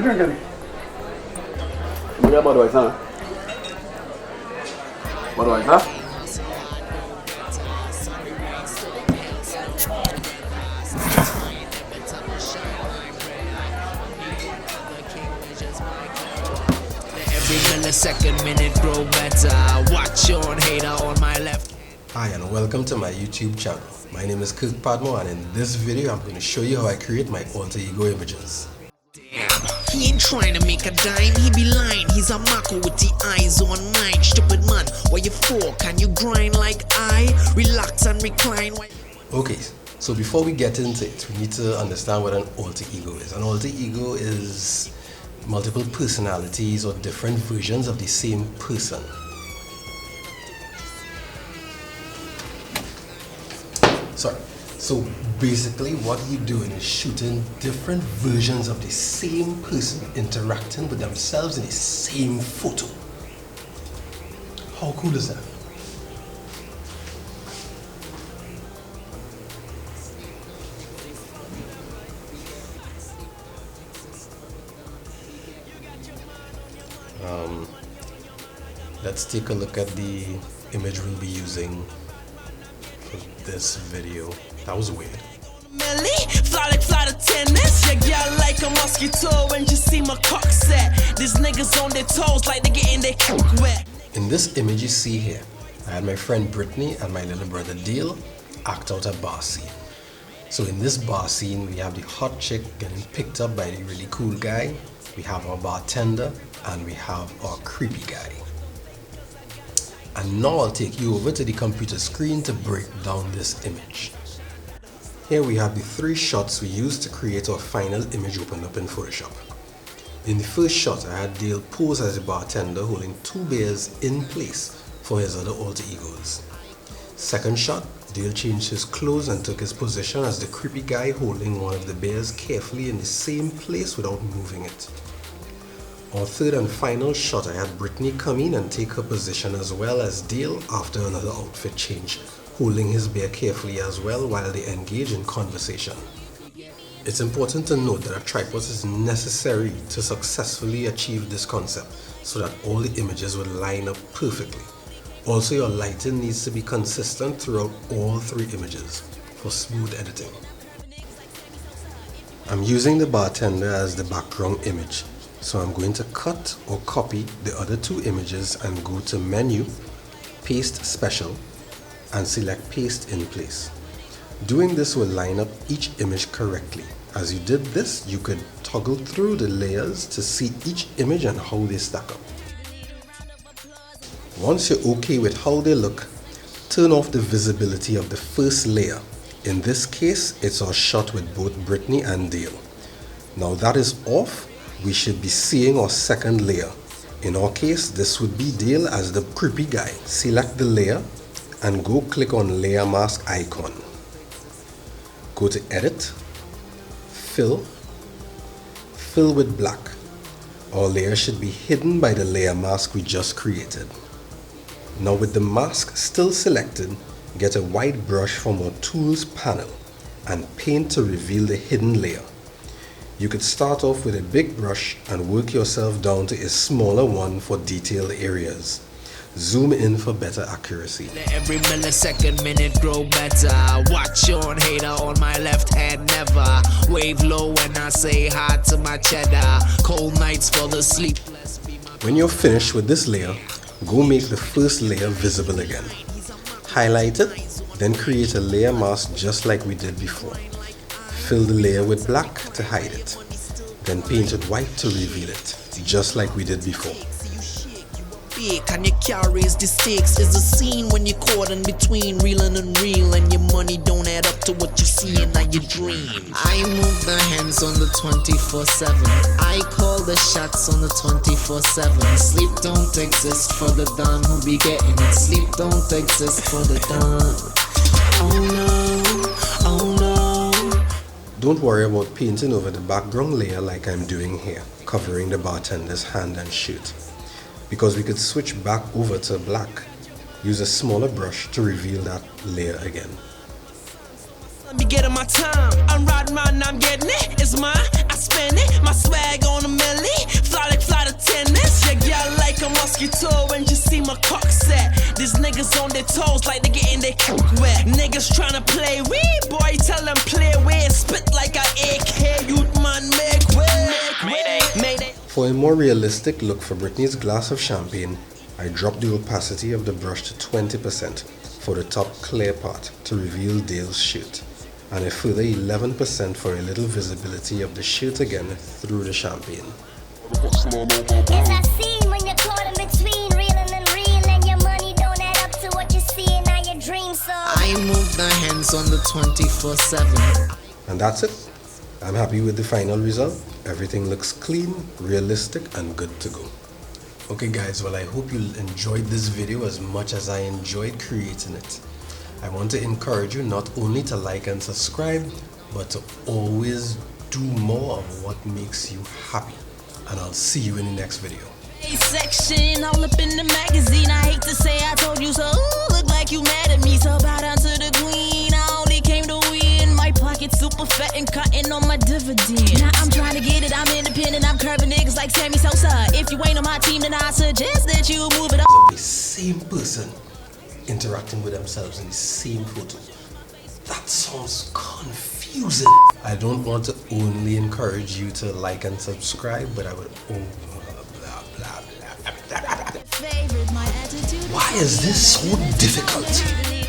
you drinking? Mira Budweiser. Budweiser? Every millisecond, minute grow better. Watch your hater on my left. Hi and welcome to my YouTube channel. My name is Kirk Padmore, and in this video I'm going to show you how I create my alter ego images. Damn, he ain't trying to make a dime, he be lying. He's a mako with the eyes on mine. Stupid man, what you for? Can you grind like I? Relax and recline. Okay, so before we get into it, we need to understand what an alter ego is. An alter ego is multiple personalities or different versions of the same person. So basically what you're doing is shooting different versions of the same person interacting with themselves in the same photo. How cool is that? Let's take a look at the image we'll be using for this video. That was weird. Fly to tennis. Yeah, girl like a mosquito when you see my cock set. These niggas on their toes like they getting their cock wet. In this image you see here, I had my friend Britney and my little brother Dale act out a bar scene. So in this bar scene we have the hot chick getting picked up by the really cool guy, we have our bartender, and we have our creepy guy. And now I'll take you over to the computer screen to break down this image. Here we have the three shots we used to create our final image opened up in Photoshop. In the first shot I had Dale pose as a bartender holding two beers in place for his other alter egos. Second shot, Dale changed his clothes and took his position as the creepy guy holding one of the beers carefully in the same place without moving it. Our third and final shot, I had Britney come in and take her position as well as Dale after another outfit change, holding his beer carefully as well while they engage in conversation. It's important to note that a tripod is necessary to successfully achieve this concept so that all the images would line up perfectly. Also, your lighting needs to be consistent throughout all three images for smooth editing. I'm using the bartender as the background image. So I'm going to cut or copy the other two images and go to Menu, Paste Special, and select Paste in Place. Doing this will line up each image correctly. As you did this, you could toggle through the layers to see each image and how they stack up. Once you're okay with how they look, turn off the visibility of the first layer. In this case, it's our shot with both Britney and Dale. Now that is off, we should be seeing our second layer. In our case, this would be Dale as the creepy guy. Select the layer and go click on layer mask icon. Go to edit, fill with black. Our layer should be hidden by the layer mask we just created. Now with the mask still selected, get a white brush from our tools panel and paint to reveal the hidden layer. You could start off with a big brush and work yourself down to a smaller one for detailed areas. Zoom in for better accuracy. Every millisecond, minute grow better. Watch your hater on my left hand never. Wave low when I say hi to my cheddar. Cold nights for the sleepless. When you're finished with this layer, go make the first layer visible again. Highlight it, then create a layer mask just like we did before. Fill the layer with black to hide it, then paint it white to reveal it, just like we did before. And your carries the stakes is a scene when you're caught in between real and unreal, and your money don't add up to what you see in your dream. I move the hands on the 24/7. I call the shots on the 24/7. Sleep don't exist for the don who be getting it. Sleep don't exist for the don. Oh no, oh no. Don't worry about painting over the background layer like I'm doing here, covering the bartender's hand and shirt, because we could switch back over to black. Use a smaller brush to reveal that layer again. Let me get in my time. I'm riding around, I'm getting it. It's mine, I spend it. My swag on a milli. Fly like flight attendants. Yeah, girl like a mosquito when you see my cock set. These niggas on their toes like they getting their cock wet. Niggas tryna play with, boy, tell them play with. Spit like a AK, youth man, make way. Mayday. For a more realistic look for Britney's glass of champagne, I dropped the opacity of the brush to 20% for the top clear part to reveal Dale's shirt, and a further 11% for a little visibility of the shirt again through the champagne. It's a scene when you're caught in between reeling and real, and your money don't add up to what you see in all your dreams. So I move the hands on the 24/7. And that's it. I'm happy with the final result. Everything looks clean, realistic, and good to go. Okay guys, well I hope you enjoyed this video as much as I enjoyed creating it. I want to encourage you not only to like and subscribe, but to always do more of what makes you happy. And I'll see you in the next video. Section all up in the magazine. I hate to say I told you so. Ooh, look like you mad at me, so bow down to the queen. I only came to win. My pocket super fat and cutting on my dividends. Now I'm trying to get it. I'm independent. I'm curving niggas like Sammy Sosa. If you ain't on my team, then I suggest that you move it up. The same person interacting with themselves in the same photo. That sounds confusing. I don't want to only encourage you to like and subscribe, but I would Favorite, my attitude. Why is this so difficult?